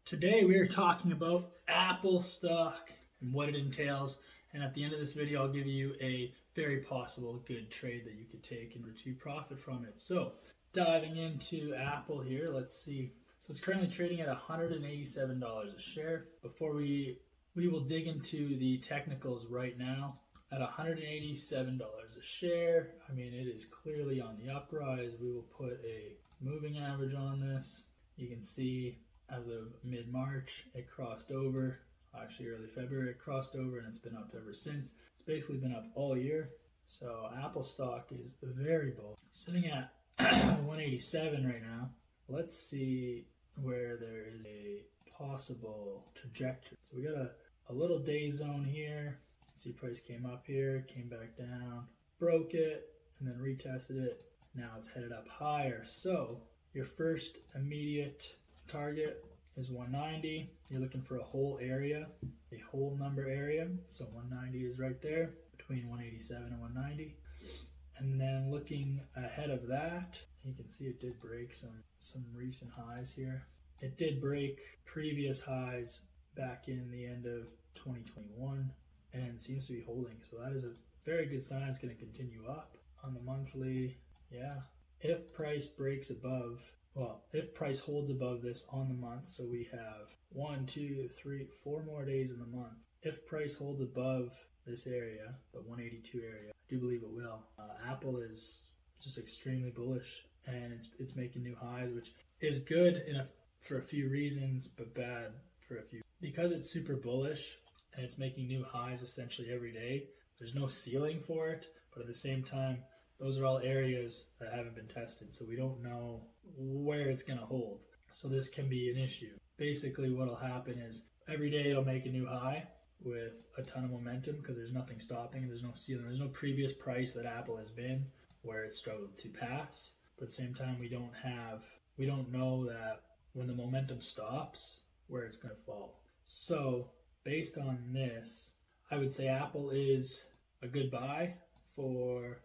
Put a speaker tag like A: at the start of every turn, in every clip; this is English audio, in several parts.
A: Today we are talking about Apple stock and what it entails, and at the end of this video I'll give you a very possible good trade that you could take in order to profit from it. So diving into Apple here, let's see. So it's currently trading at $187 a share. Before we will dig into the technicals right now. At $187 a share, I mean it is clearly on the uprise. We will put a moving average on this. You can see as of mid-March, it crossed over. Actually, early February, it crossed over, and it's been up ever since. It's basically been up all year. So Apple stock is very bullish. Sitting at 187 right now. Let's see where there is a possible trajectory. So we got a little day zone here. See, price came up here, came back down, broke it, and then retested it. Now it's headed up higher. So your first immediate target is 190. You're looking for a whole area, a whole number area. So 190 is right there between 187 and 190. And then looking ahead of that, you can see it did break some recent highs here. It did break previous highs back in the end of 2021 and seems to be holding. So that is a very good sign. It's going to continue up on the monthly. Yeah. If price breaks above, if price holds above this on the month, so we have 1, 2, 3, 4 more days in the month. If price holds above this area, the 182 area, I do believe it will. Apple is just extremely bullish, and it's making new highs, which is good for a few reasons, but bad for a few. Because it's super bullish and it's making new highs essentially every day, there's no ceiling for it, but at the same time, those are all areas that haven't been tested, so we don't know where it's going to hold. So this can be an issue. Basically, what will happen is every day it'll make a new high with a ton of momentum because there's nothing stopping. There's no ceiling. There's no previous price that Apple has been where it struggled to pass. But at the same time, we don't know that when the momentum stops, where it's going to fall. So based on this, I would say Apple is a good buy for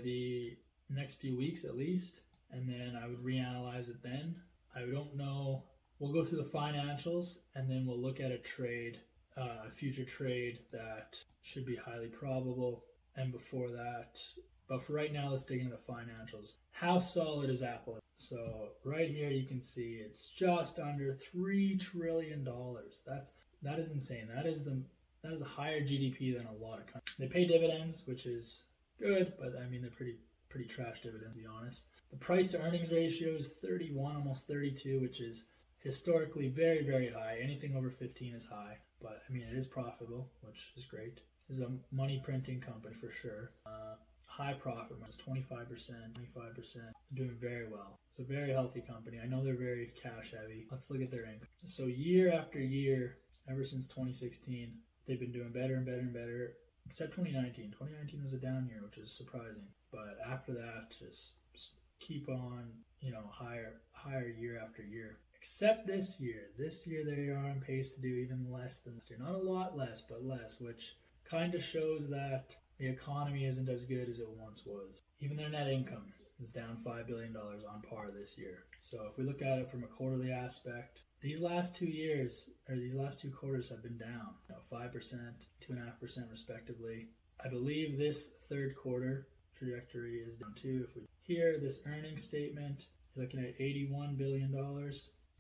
A: the next few weeks at least, and then I would reanalyze it then. I don't know. We'll go through the financials, and then we'll look at a trade, a future trade that should be highly probable, and before that. But for right now, let's dig into the financials. How solid is Apple? So right here you can see it's just under $3 trillion. That is insane. That is a higher GDP than a lot of countries. They pay dividends, which is good, but I mean they're pretty trash dividends, to be honest. The price to earnings ratio is 31, almost 32, which is historically very, very high. Anything over 15 is high, but I mean it is profitable, which is great. It's a money printing company for sure. High profit margin, 25%, doing very well. It's a very healthy company. I know they're very cash heavy. Let's look at their income. So year after year, ever since 2016, they've been doing better and better and better. Except 2019. 2019 was a down year, which is surprising. But after that, just keep on, higher year after year. Except this year. This year they are on pace to do even less than this year. Not a lot less, but less, which kind of shows that the economy isn't as good as it once was. Even their net income is down $5 billion on par this year. So if we look at it from a quarterly aspect, these last 2 quarters have been down, 5%, 2.5% respectively. I believe this third quarter trajectory is down too. If we hear this earnings statement, you're looking at $81 billion.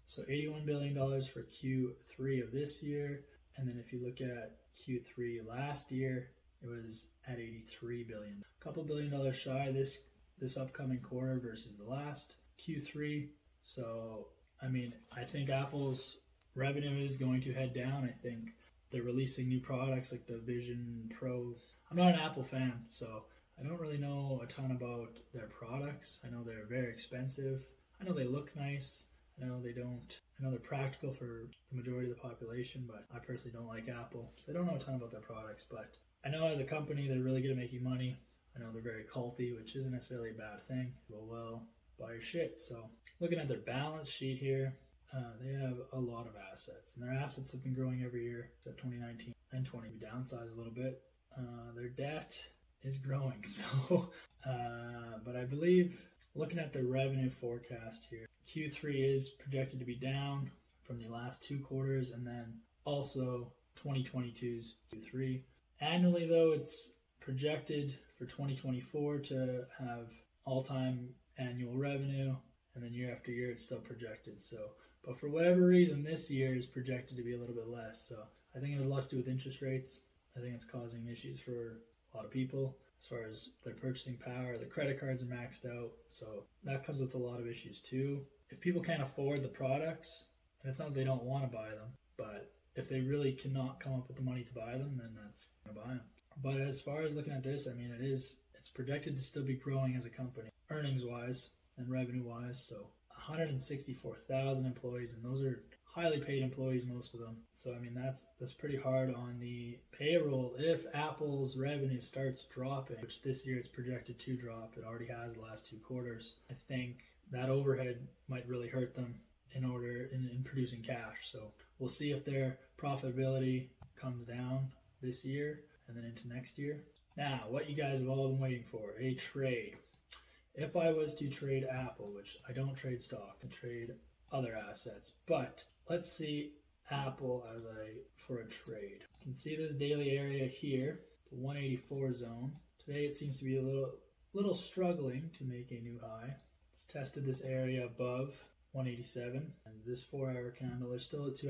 A: So $81 billion for Q3 of this year. And then if you look at Q3 last year, it was at $83 billion. A couple $1 billion shy this upcoming quarter versus the last Q3. So I mean, I think Apple's revenue is going to head down. I think they're releasing new products like the Vision Pro. I'm not an Apple fan, so I don't really know a ton about their products. I know they're very expensive. I know they look nice. I know they're practical for the majority of the population, but I personally don't like Apple. So I don't know a ton about their products, but I know as a company, they're really good at making money. I know they're very culty, which isn't necessarily a bad thing. Well, buy your shit. So looking at their balance sheet here, they have a lot of assets, and their assets have been growing every year except 2019 and 20. We downsized a little bit. Their debt is growing, so but I believe looking at the revenue forecast here, Q3 is projected to be down from the last 2 quarters, and then also 2022's Q3. Annually, though, it's projected for 2024 to have all-time annual revenue, and then year after year it's still projected. So, but for whatever reason, this year is projected to be a little bit less. So I think it has a lot to do with interest rates. I think it's causing issues for a lot of people as far as their purchasing power. Their credit cards are maxed out, so that comes with a lot of issues too. If people can't afford the products, and it's not that they don't want to buy them, but if they really cannot come up with the money to buy them, then that's going to buy them. But as far as looking at this, I mean, it's projected to still be growing as a company, earnings-wise and revenue-wise. So 164,000 employees, and those are highly paid employees, most of them. So I mean, that's pretty hard on the payroll. If Apple's revenue starts dropping, which this year it's projected to drop, it already has the last 2 quarters, I think that overhead might really hurt them in producing cash. So we'll see if their profitability comes down this year and then into next year. Now, what you guys have all been waiting for, a trade. If I was to trade Apple, which I don't trade stock, I trade other assets, but let's see Apple for a trade. You can see this daily area here, the 184 zone. Today it seems to be a little struggling to make a new high. It's tested this area above 187, and this 4-hour candle, there's still just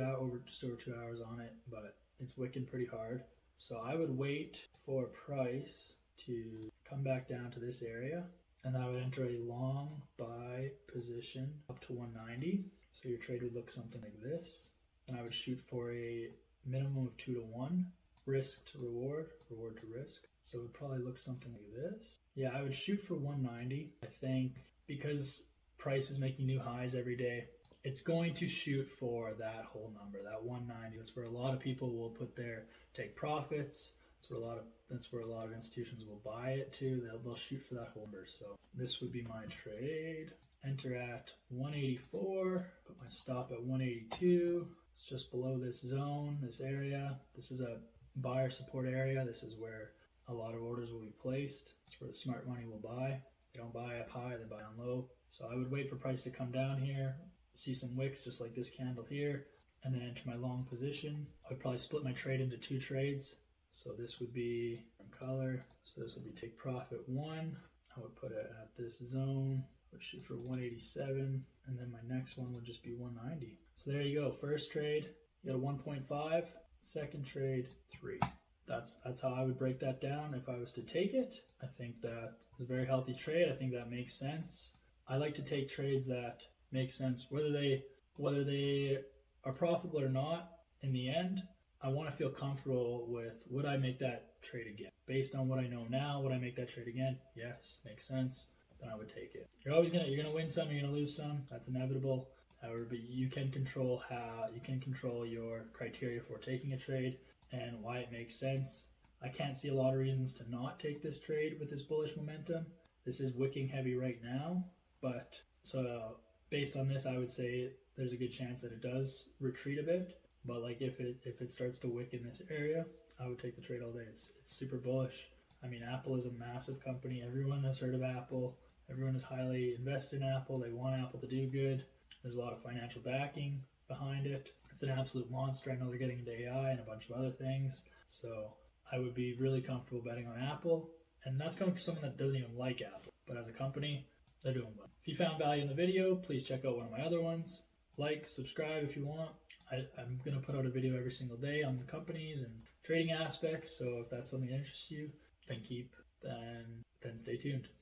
A: over 2 hours on it, but it's wicking pretty hard. So I would wait for price to come back down to this area, and I would enter a long buy position up to 190. So your trade would look something like this, and I would shoot for a minimum of 2 to 1, risk to reward, reward to risk. So it would probably look something like this. Yeah, I would shoot for 190. I think because price is making new highs every day, it's going to shoot for that whole number, that 190. That's where a lot of people will take profits. That's where a lot of institutions will buy it to. They'll shoot for that whole number. So this would be my trade. Enter at 184, put my stop at 182. It's just below this zone, this area. This is a buyer support area. This is where a lot of orders will be placed. It's where the smart money will buy. They don't buy up high, they buy on low. So I would wait for price to come down here, see some wicks just like this candle here, and then enter my long position. I'd probably split my trade into 2 trades. So this would be color. So this would be take profit 1. I would put it at this zone, would shoot for 187, and then my next one would just be 190. So there you go. First trade, you got a 1.5. Second trade, 3. That's how I would break that down if I was to take it. I think that is a very healthy trade. I think that makes sense. I like to take trades that make sense, whether they are profitable or not. In the end, I want to feel comfortable with, would I make that trade again? Based on what I know now, would I make that trade again? Yes, makes sense. Then I would take it. You're gonna win some, you're gonna lose some. That's inevitable. However, but you can control your criteria for taking a trade and why it makes sense. I can't see a lot of reasons to not take this trade with this bullish momentum. This is wicking heavy right now, but so based on this, I would say there's a good chance that it does retreat a bit. But like if it starts to wick in this area, I would take the trade all day. It's super bullish. I mean, Apple is a massive company. Everyone has heard of Apple. Everyone is highly invested in Apple. They want Apple to do good. There's a lot of financial backing behind it. It's an absolute monster. I know they're getting into AI and a bunch of other things. So I would be really comfortable betting on Apple. And that's coming from someone that doesn't even like Apple. But as a company, they're doing well. If you found value in the video, please check out one of my other ones. Like, subscribe if you want. I'm going to put out a video every single day on the companies and trading aspects. So if that's something that interests you, then stay tuned.